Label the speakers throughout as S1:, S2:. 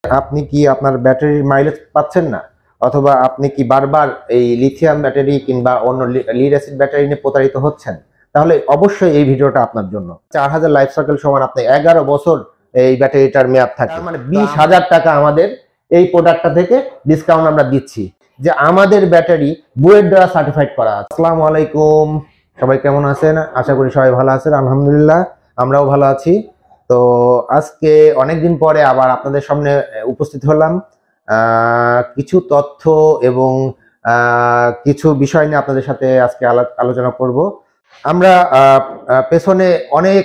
S1: আপনি কি আপনার ব্যাটারির মাইলেজ পাচ্ছেন না, অথবা আপনি কি বারবার এই লিথিয়াম ব্যাটারি কিংবা অন্য লিড অ্যাসিড ব্যাটারি নিয়ে প্রতারিত হচ্ছেন, তাহলে অবশ্যই এই ভিডিওটা আপনার জন্য। 4000 লাইফ সাইকেল সমান আপনি 11 বছর এই ব্যাটারিটার মেয়াদ থাকে, মানে 20,000 টাকা আমাদের এই প্রোডাক্টটা থেকে ডিসকাউন্ট আমরা দিচ্ছি, যে আমাদের ব্যাটারি বুয়েট দ্বারা সার্টিফাইড করা আছে। আসসালামু আলাইকুম, সবাই কেমন আছেন? আশা করি সবাই ভালো আছেন। আলহামদুলিল্লাহ, আমরাও ভালো আছি। তো আজকে অনেকদিন পরে আবার আপনাদের সামনে উপস্থিত হলাম কিছু তথ্য এবং কিছু বিষয় নিয়ে আপনাদের সাথে আজকে আলোচনা করব। আমরা পেছনে অনেক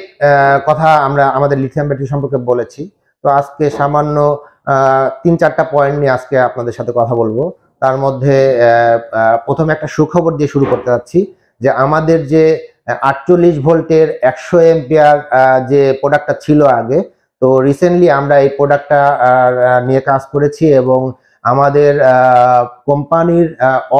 S1: কথা আমরা আমাদের লিথিয়াম ব্যাটারি সম্পর্কে বলেছি, তো আজকে সামান্য 3-4টা পয়েন্ট নিয়ে আজকে আপনাদের সাথে কথা বলবো। তার মধ্যে প্রথমে একটা সুখবর দিয়ে শুরু করতে যাচ্ছি, যে আমাদের যে 48 ভোল্টের 100 এম্পিয়ার যে প্রোডাক্টটা ছিল আগে, তো রিসেন্টলি আমরা এই প্রোডাক্টটা নিয়ে কাজ করেছি এবং আমাদের কোম্পানির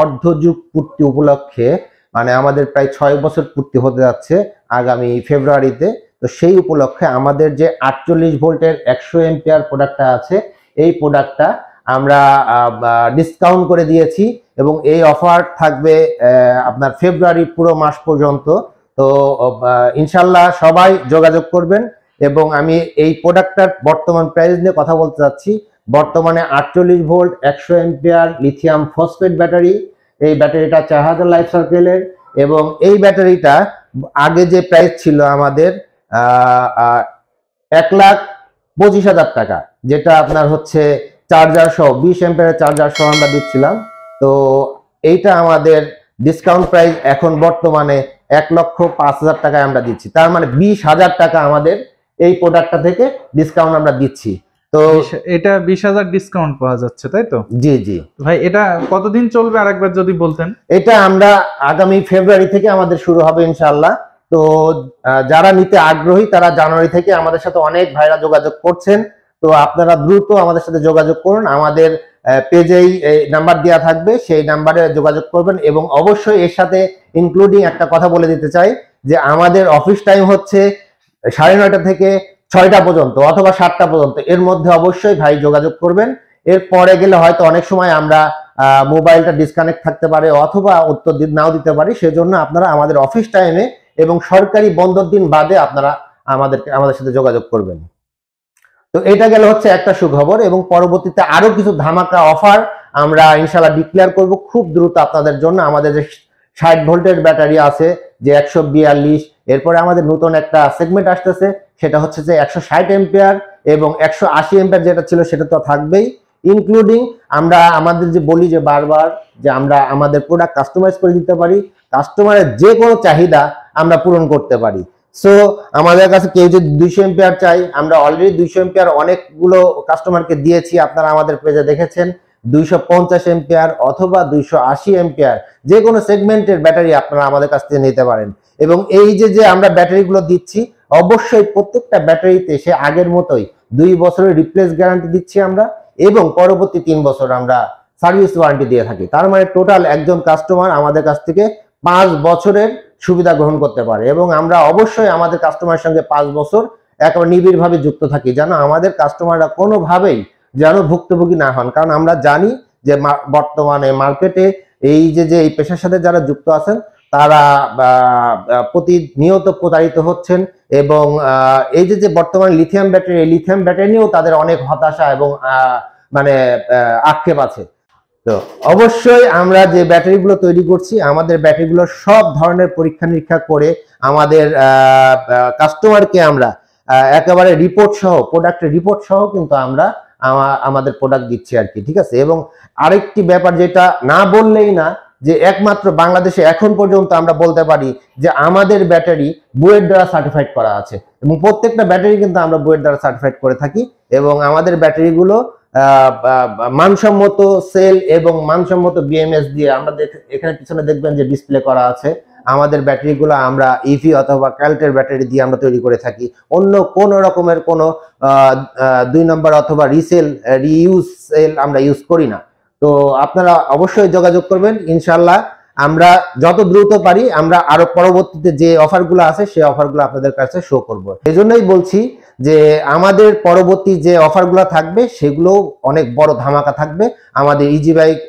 S1: অর্ধযুগ পূর্তি উপলক্ষে, মানে আমাদের প্রায় 6 বছর পূর্তি হতে যাচ্ছে আগামী ফেব্রুয়ারিতে। তো সেই উপলক্ষে আমাদের যে 48 ভোল্টের 100 এম্পিয়ার প্রোডাক্টটা আছে, এই প্রোডাক্টটা আমরা ডিসকাউন্ট করে দিয়েছি এবং এই অফার থাকবে আপনার ফেব্রুয়ারি পুরো মাস পর্যন্ত। তো ইনশাল্লাহ সবাই যোগাযোগ করবেন। এবং আমি এই প্রোডাক্টটার বর্তমান প্রাইস নিয়ে কথা বলতে চাচ্ছি। বর্তমানে 48 volt 100 ampere lithium phosphate battery, এই ব্যাটারিটা 4000 লাইফ সাইকেলের, এবং এই ব্যাটারিটা আগে যে প্রাইস ছিল আমাদের 1,25,000 টাকা, যেটা আপনার হচ্ছে চার্জার সহ 20 এম্পিয়ারের চার্জার সহ আমরা দিচ্ছিলাম। তো এইটা আমাদের ডিসকাউন্ট প্রাইস এখন বর্তমানে 1,05,000 টাকায় আমরা দিচ্ছি। তার মানে 20,000 টাকা আমাদের এই প্রোডাক্টটা থেকে ডিসকাউন্ট আমরা দিচ্ছি। তো
S2: এটা 20,000 ডিসকাউন্ট পাওয়া যাচ্ছে, তাই তো?
S1: জি জি
S2: ভাই, এটা কতদিন চলবে আরেকবার যদি বলতেন।
S1: এটা আমরা আগামী ফেব্রুয়ারি থেকে আমাদের শুরু হবে ইনশাআল্লাহ। তো যারা নিতে আগ্রহী তারা জানুয়ারি থেকে আমাদের সাথে অনেক ভাইরা যোগাযোগ করছেন। তো আপনারা দ্রুত আমাদের সাথে যোগাযোগ করুন, আমাদের পেজেই নাম্বার দেওয়া থাকবে, সেই নাম্বারে যোগাযোগ করবেন। এবং অবশ্যই এর সাথে ইনক্লুডিং একটা কথা বলে দিতে চাই, যে আমাদের অফিস টাইম হচ্ছে 9:30 থেকে 6টা পর্যন্ত অথবা 7টা পর্যন্ত, এর মধ্যে অবশ্যই ভাই যোগাযোগ করবেন। এর পরে গেলে হয়তো অনেক সময় আমরা মোবাইলটা ডিসকানেক্ট থাকতে পারে অথবা উত্তর নাও দিতে পারি, সেজন্য আপনারা আমাদের অফিস টাইমে এবং সরকারি বন্ধের দিন বাদে আপনারা আমাদের সাথে যোগাযোগ করবেন। তো এটা গেল হচ্ছে একটা সুখবর, এবং পরবর্তীতে আরো কিছু ধামাকা অফার আমরা ইনশাআল্লাহ ডিক্লেয়ার করব খুব দ্রুত আপনাদের জন্য। আমাদের যে 60 ভোল্টের ব্যাটারি আছে যে 142, এরপরে আমাদের নতুন একটা সেগমেন্ট আসতেছে, সেটা হচ্ছে যে 160 এম্পিয়ার এবং 180 এম্পিয়ার যেটা ছিল সেটা তো থাকবেই। ইনক্লুডিং আমরা আমাদের যে বলি যে বারবার, যে আমরা আমাদের প্রোডাক্ট কাস্টমাইজ করে দিতে পারি, কাস্টমারের যে কোনো চাহিদা আমরা পূরণ করতে পারি। সো আমাদের কাছে কেউ যদি 200 এম্পিয়ার চাই, আমরা অলরেডি 200 এম্পিয়ার অনেকগুলো কাস্টমারকে দিয়েছি, আপনারা আমাদের পেজে দেখেছেন। 250 এম্পিয়ার অথবা 280 এম্পিয়ার যে কোনো সেগমেন্টের ব্যাটারি আপনারা আমাদের কাছ থেকে নিতে পারেন। এবং এই যে আমরা ব্যাটারিগুলো দিচ্ছি, অবশ্যই প্রত্যেকটা ব্যাটারিতে সে আগের মতোই 2 বছরের রিপ্লেস গ্যারান্টি দিচ্ছি আমরা, এবং পরবর্তী 3 বছর আমরা সার্ভিস ওয়ারেন্টি দিয়ে থাকি। তার মানে টোটাল একজন কাস্টমার আমাদের কাছ থেকে 5 বছরের সুবিধা গ্রহণ করতে পারে। এবং আমরা অবশ্যই আমাদের কাস্টমারের সঙ্গে 5 বছর একেবারে নিবিড়ভাবে যুক্ত থাকি, যেন আমাদের কাস্টমাররা কোনোভাবেই যেন ভুক্তভোগী না হন। কারণ আমরা জানি যে বর্তমানে মার্কেটে এই যে এই পেশার সাথে যারা যুক্ত আছেন তারা প্রতিনিয়ত প্রতারিত হচ্ছেন। এবং এই যে বর্তমানে লিথিয়াম ব্যাটারি নিয়েও তাদের অনেক হতাশা এবং মানে আক্ষেপ আছে। তো অবশ্যই আমরা যে ব্যাটারিগুলো তৈরি করছি, আমাদের ব্যাটারিগুলো সব ধরনের পরীক্ষা নিরীক্ষা করে আমাদের কাস্টমারকে আমরা একেবারে রিপোর্ট সহ, প্রোডাক্টের রিপোর্ট সহ কিন্তু আমরা আমাদের প্রোডাক্ট দিচ্ছি আর কি, ঠিক আছে। এবং আরেকটি ব্যাপার যেটা না বললেই না, যে একমাত্র বাংলাদেশে এখন পর্যন্ত আমরা বলতে পারি যে আমাদের ব্যাটারি বুয়েট দ্বারা সার্টিফাইড করা আছে, এবং প্রত্যেকটা ব্যাটারি কিন্তু আমরা বুয়েট দ্বারা সার্টিফাইড করে থাকি। এবং আমাদের ব্যাটারিগুলো মানসম্মত সেল এবং মানসম্মত বিএমএস দিয়ে, আমরা এখানে পিছনে দেখবেন যে ডিসপ্লে করা আছে, আমাদের ব্যাটারিগুলো আমরা ইভি অথবা ক্যালটের ব্যাটারি দিয়ে আমরা তৈরি করে থাকি। অন্য কোন রকমের কোনো 2 নম্বর অথবা রিইউজ সেল আমরা ইউজ করি না। তো আপনারা অবশ্যই যোগাযোগ করবেন, ইনশাল্লাহ আমরা যত দ্রুত পারি আমরা আরো পরবর্তীতে যে অফারগুলো আছে সেই অফারগুলো আপনাদের কাছে শো করব। এজন্যই বলছি যে আমাদের পরবর্তী যে অফারগুলো থাকবে সেগুলো অনেক বড় ধামাকা থাকবে আমাদের ইজি বাইক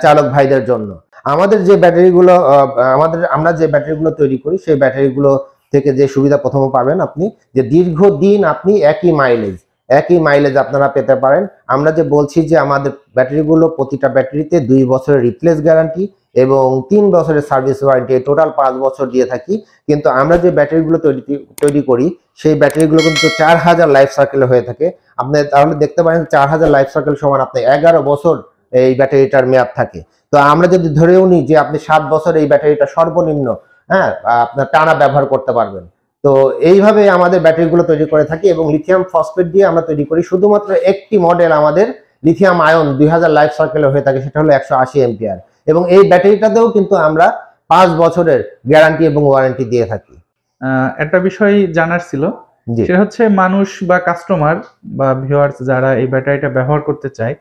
S1: চালক ভাইদের জন্য। আমাদের যে ব্যাটারিগুলো আমরা যে ব্যাটারিগুলো তৈরি করি সেই ব্যাটারিগুলো থেকে যে সুবিধা প্রথম পাবেন আপনি, যে দীর্ঘদিন আপনি একই মাইলেজ আপনারা পেতে পারেন। আমরা যে বলছি যে আমাদের ব্যাটারিগুলো প্রতিটা ব্যাটারিতে 2 বছরের রিপ্লেস গ্যারান্টি এবং 3 বছরের সার্ভিস ওয়ারেন্টি, টোটাল 5 বছর দিয়ে থাকি। কিন্তু আমরা যে ব্যাটারিগুলো তৈরি করি সেই ব্যাটারিগুলো কিন্তু 4000 লাইফ সার্কেল হয়ে থাকে। আপনি তাহলে দেখতে পারেন 4000 লাইফ সার্কেল সমান আপনি 11 বছর এই ব্যাটারিটার মেয়াদ থাকে। তো আমরা যদি ধরেও নিই যে আপনি 7 বছর এই ব্যাটারিটা সর্বনিম্ন আপনার টানা ব্যবহার করতে পারবেন। তো এইভাবে আমাদের ব্যাটারিগুলো তৈরি করে থাকি এবং লিথিয়াম ফসফেট দিয়ে আমরা তৈরি করি। শুধুমাত্র একটি মডেল আমাদের লিথিয়াম আয়ন 2000 লাইফ সার্কেল হয়ে থাকে, সেটা হলো 180 এম্পিয়ার, এবং এই ব্যাটারিটাতেও কিন্তু আমরা 5 বছরের গ্যারান্টি এবং ওয়ারেন্টি দিয়ে থাকি।
S2: একটা বিষয় জানার ছিল, সেটা হচ্ছে মানুষ বা কাস্টমার বা ভিউয়ার্স যারা এই ব্যাটারিটা ব্যবহার করতে চায়,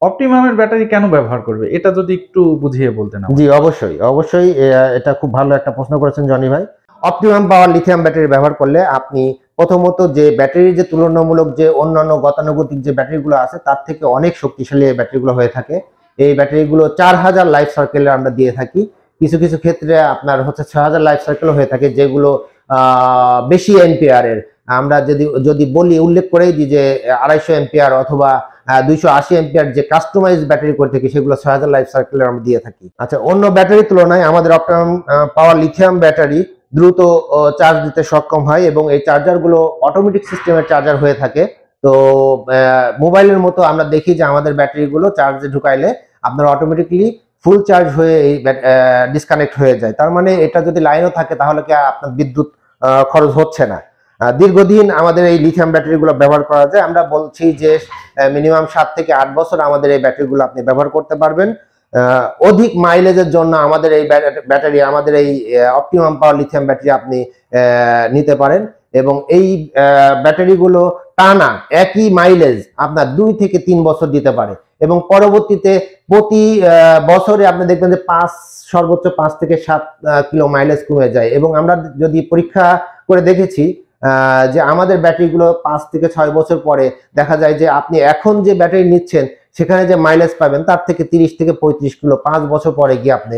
S2: অপটিমামের ব্যাটারি কেন ব্যবহার করবে, এটা যদি একটু বুঝিয়ে বলতেন।
S1: জি অবশ্যই এটা খুব ভালো একটা প্রশ্ন করেছেন জনি ভাই। অপটিমাম পাওয়ার লিথিয়াম ব্যাটারি ব্যবহার করলে আপনি প্রথমত যে ব্যাটারির যে তুলনামূলক যে অন্যান্য গতানুগতিক যে ব্যাটারিগুলো আছে তার থেকে অনেক শক্তিশালী এই ব্যাটারিগুলো হয়ে থাকে। এই ব্যাটারিগুলো 4000 লাইফ সার্কেলে আমরা দিয়ে থাকি। কিছু কিছু ক্ষেত্রে আপনার হচ্ছে 6000 লাইফ সার্কেল হয়ে থাকে, যেগুলো বেশি এম্পিয়ারের। আমরা যদি উল্লেখ করেই দিই যে 250 এম্পিয়ার অথবা 280 এম্পিয়ার যে কাস্টমাইজ ব্যাটারি করে থাকি, সেগুলো 6000 লাইফ সার্কেলে আমরা দিয়ে থাকি। আচ্ছা, অন্য ব্যাটারির তুলনায় আমাদের অপটিমাম পাওয়ার লিথিয়াম ব্যাটারি দ্রুত চার্জ দিতে সক্ষম হয় এবং এই চার্জারগুলো অটোমেটিক সিস্টেমের চার্জার হয়ে থাকে। তো মোবাইলের মতো আমরা দেখি যে আমাদের ব্যাটারিগুলো চার্জে ঢুকাইলে আপনার অটোমেটিকলি ফুল চার্জ হয়ে এই ডিসকানেক্ট হয়ে যায়। তার মানে এটা যদি লাইনও থাকে তাহলে কি আপনার বিদ্যুৎ খরচ হচ্ছে না। দীর্ঘদিন আমাদের এই লিথিয়াম ব্যাটারিগুলো ব্যবহার করা যায়। আমরা বলছি যে মিনিমাম 7 থেকে 8 বছর আমাদের এই ব্যাটারিগুলো আপনি ব্যবহার করতে পারবেন। অধিক মাইলেজের জন্য আমাদের এই আমাদের এই অপটিমাম পাওয়ার লিথিয়াম ব্যাটারি আপনি নিতে পারেন, এবং এই ব্যাটারিগুলো টানা একই মাইলেজ আপনার 2 থেকে 3 বছর দিতে পারে, এবং পরবর্তীতে প্রতি বছরে আপনি দেখবেন যে সর্বোচ্চ 5 থেকে 7 কিলো মাইলেজ কমে যায়। এবং আমরা যদি পরীক্ষা করে দেখেছি যে আমাদের ব্যাটারিগুলো 5 থেকে 6 বছর পরে দেখা যায় যে আপনি এখন যে ব্যাটারি নিচ্ছেন সেখানে যে মাইলেজ পাবেন তার থেকে 30 থেকে 35 কিলো 5 বছর পরে গিয়ে আপনি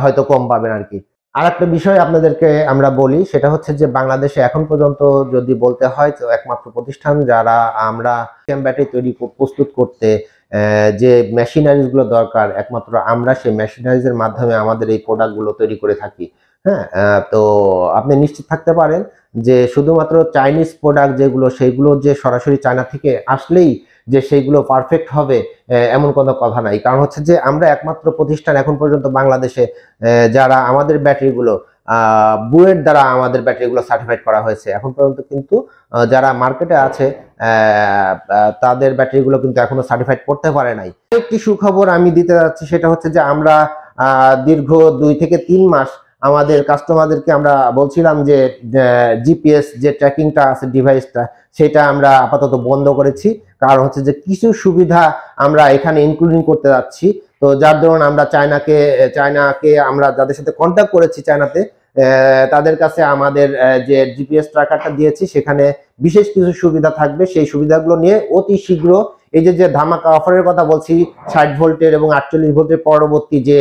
S1: হয়তো কম পাবেন আর কি। আর একটা বিষয় আপনাদেরকে আমরা বলি, সেটা হচ্ছে যে বাংলাদেশে এখন পর্যন্ত যদি বলতে হয় তো একমাত্র প্রতিষ্ঠান যারা আমরা ব্যাটারি প্রস্তুত করতে যে মেশিনারিজ গুলো দরকার, একমাত্র আমরা সেই মেশিনারিজের মাধ্যমে আমাদের এই প্রোডাক্ট গুলো তৈরি করে থাকি। হ্যাঁ, তো আপনি নিশ্চিত থাকতে পারেন যে শুধুমাত্র চাইনিজ প্রোডাক্ট যেগুলো, সেইগুলো যে সরাসরি চায়না থেকে আসলেই যে সেইগুলো পারফেক্ট হবে এমন কোনো কথা নাই। কারণ হচ্ছে যে আমরা একমাত্র প্রতিষ্ঠান এখন পর্যন্ত বাংলাদেশে যারা আমাদের ব্যাটারিগুলো বুয়েট দ্বারা আমাদের ব্যাটারিগুলো সার্টিফাইড করা হয়েছে। এখন পর্যন্ত কিন্তু যারা মার্কেটে আছে তাদের ব্যাটারিগুলো কিন্তু এখনো সার্টিফাইড করতে পারে নাই। একটি সুখবর আমি দিতে যাচ্ছি, সেটা হচ্ছে যে আমরা দীর্ঘ 2 থেকে 3 মাস আমাদের কাস্টমারদেরকে আমরা বলছিলাম যে জিপিএস যে ট্র্যাকিংটা আছে ডিভাইসটা, সেটা আমরা আপাতত বন্ধ করেছি। কারণ হচ্ছে যে কিছু সুবিধা আমরা এখানে ইনক্লুডিং করতে যাচ্ছি। তো যার দরুন আমরা চায়নাকে আমরা যাদের সাথে কন্ট্যাক্ট করেছি চায়নাতে, তাদের কাছে আমাদের যে জিপিএস ট্র্যাকারটা দিয়েছি সেখানে বিশেষ কিছু সুবিধা থাকবে। সেই সুবিধাগুলো নিয়ে অতি শীঘ্র এই যে ধামাকা অফারের কথা বলছি, 60 ভোল্টের এবং 48 ভোল্টের পরবর্তী যে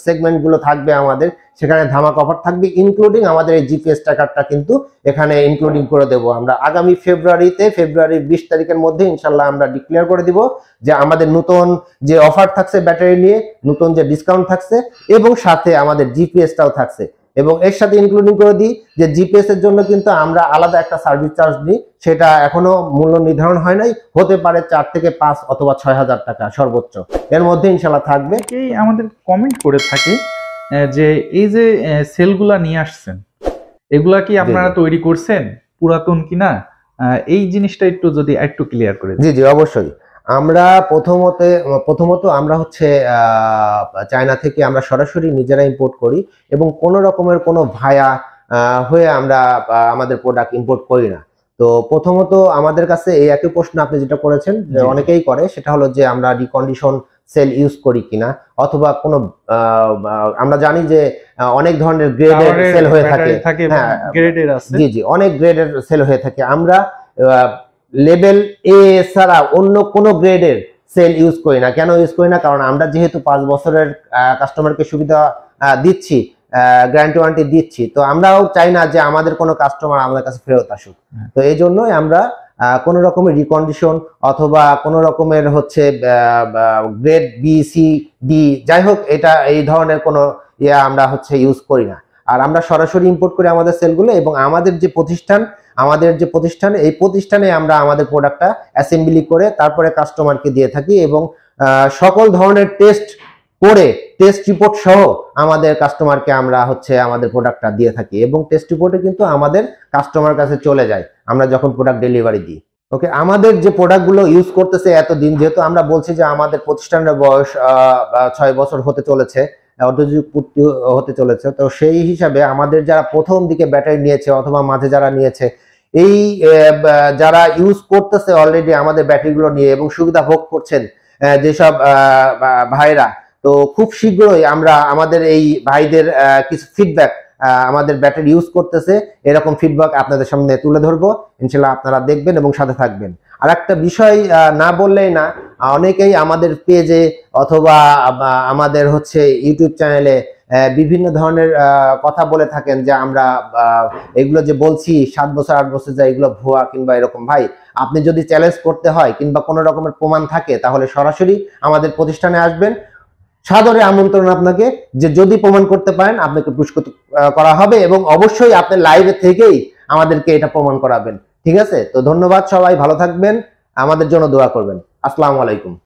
S1: সেগমেন্ট গুলো থাকবে আমাদের, সেখানে ধামাকা অফার থাকবে, ইনক্লুডিং আমাদের এই জিপিএস ট্র্যাকারটা কিন্তু এখানে ইনক্লুডিং করে দেব আমরা আগামী ফেব্রুয়ারির 20 তারিখের মধ্যে ইনশাল্লাহ আমরা ডিক্লেয়ার করে দিব যে আমাদের নতুন যে অফার থাকছে ব্যাটারি নিয়ে, নতুন যে ডিসকাউন্ট থাকছে, এবং সাথে আমাদের জিপিএসটাও থাকছে। এবং এর সাথে ইনক্লুডিং করে দিই যে জিপিএস এর জন্য কিন্তু আমরা আলাদা একটা সার্ভিস চার্জ নিই, সেটা এখনো মূল্য নির্ধারণ হয় নাই, হতে পারে 4 থেকে 5 অথবা 6000 টাকা সর্বোচ্চ, এর মধ্যে ইনশাল্লাহ থাকবে।
S2: আমাদের কমেন্ট করে থাকে যে এই যে সেলগুলা নিয়ে আসছেন, এগুলা কি আপনারা তৈরি করছেন, পুরাতন কিনা, এই জিনিসটা একটু ক্লিয়ার করে দিন।
S1: জি অবশ্যই। আমরা প্রথমত আমরা হচ্ছে চায়না থেকে আমরা সরাসরি নিজেরা ইম্পোর্ট করি, এবং কোন রকমের কোনো ভায়া হয়ে আমরা আমাদের প্রোডাক্ট ইম্পোর্ট করি না। তো প্রথমত আমাদের কাছে এই একই প্রশ্ন আপনি যেটা করেছেন অনেকেই করে, সেটা হলো যে আমরা রিকন্ডিশন সেল ইউজ করি কিনা, অথবা কোনো আমরা জানি যে অনেক ধরনের গ্রেডের সেল হয়ে থাকে, হ্যাঁ
S2: গ্রেডের আছে,
S1: জি জি অনেক গ্রেডের সেল হয়ে থাকে। আমরা লেভেল এ ছাড়া অন্য কোনো গ্রেডের সেল ইউজ করি না। কেন ইউজ করি না? কারণ আমরা যেহেতু 5 বছরের কাস্টমারকে সুবিধা দিচ্ছি, গ্যারান্টি ওয়ারেন্টি দিচ্ছি, তো আমরাও চাই না যে আমাদের কোনো কাস্টমার আমাদের কাছে ফেরত আসুক। তো এই জন্যই আমরা কোন রকমের রিকন্ডিশন অথবা কোন রকমের হচ্ছে গ্রেড বি সি ডি যাই হোক, এটা এই ধরনের কোনো আমরা হচ্ছে ইউজ করি না। আর আমরা সরাসরি ইম্পোর্ট করি আমাদের সেলগুলো, এবং আমাদের যে প্রতিষ্ঠান এই প্রতিষ্ঠানে আমরা আমাদের প্রোডাক্টটা অ্যাসেম্বলি করে তারপরে কাস্টমারকে দিয়ে থাকি, এবং সকল ধরনের টেস্ট করে টেস্ট রিপোর্ট সহ আমাদের কাস্টমারকে আমরা হচ্ছে আমাদের প্রোডাক্টটা দিয়ে থাকি, এবং টেস্ট রিপোর্টে কিন্তু আমাদের কাস্টমার কাছে চলে যায় আমরা যখন প্রোডাক্ট ডেলিভারি দিই। ওকে, আমাদের যে প্রোডাক্টগুলো ইউজ করতেছে এতদিন, যেহেতু আমরা বলছি যে আমাদের প্রতিষ্ঠানের বয়স 6 বছর হতে চলেছে, হতে চলেছে, তো সেই হিসাবে আমাদের যারা প্রথম দিকে ব্যাটারি নিয়েছে অথবা মাঝে যারা নিয়েছে, এই যারা ইউজ করতেছে অলরেডি আমাদের ব্যাটারিগুলো নিয়ে এবং সুবিধা ভোগ করছেন যেসব ভাইরা, তো খুব শীঘ্রই আমরা আমাদের এই ভাইদের কিছু ফিডব্যাক আমাদের ব্যাটারি ইউজ করতেছে এরকম ফিডব্যাক আপনাদের সামনে তুলে ধরবো। ইনশাল্লাহ আপনারা দেখবেন এবং সাথে থাকবেন। আর একটা বিষয় না বললেই না, অনেকেই আমাদের পেজে অথবা আমাদের হচ্ছে ইউটিউব চ্যানেলে বিভিন্ন ধরনের কথা বলে থাকেন যে আমরা এগুলো যে বলছি 7 বছর 8 বছর যায় এগুলো ভুয়া কিংবা এরকম। ভাই, আপনি যদি চ্যালেঞ্জ করতে হয় কিংবা কোনো রকমের প্রমাণ থাকে তাহলে সরাসরি আমাদের প্রতিষ্ঠানে আসবেন। সাদরে আমন্ত্রণ আপনাকে, যে যদি প্রমাণ করতে পারেন আপনাকে পুরস্কৃত করা হবে, এবং অবশ্যই আপনি লাইভে থেকেই আমাদেরকে এটা প্রমাণ করাবেন। ঠিক আছে? তো ধন্যবাদ, সবাই ভালো থাকবেন, আমাদের জন্য দোয়া করবেন। আসসালামু আলাইকুম।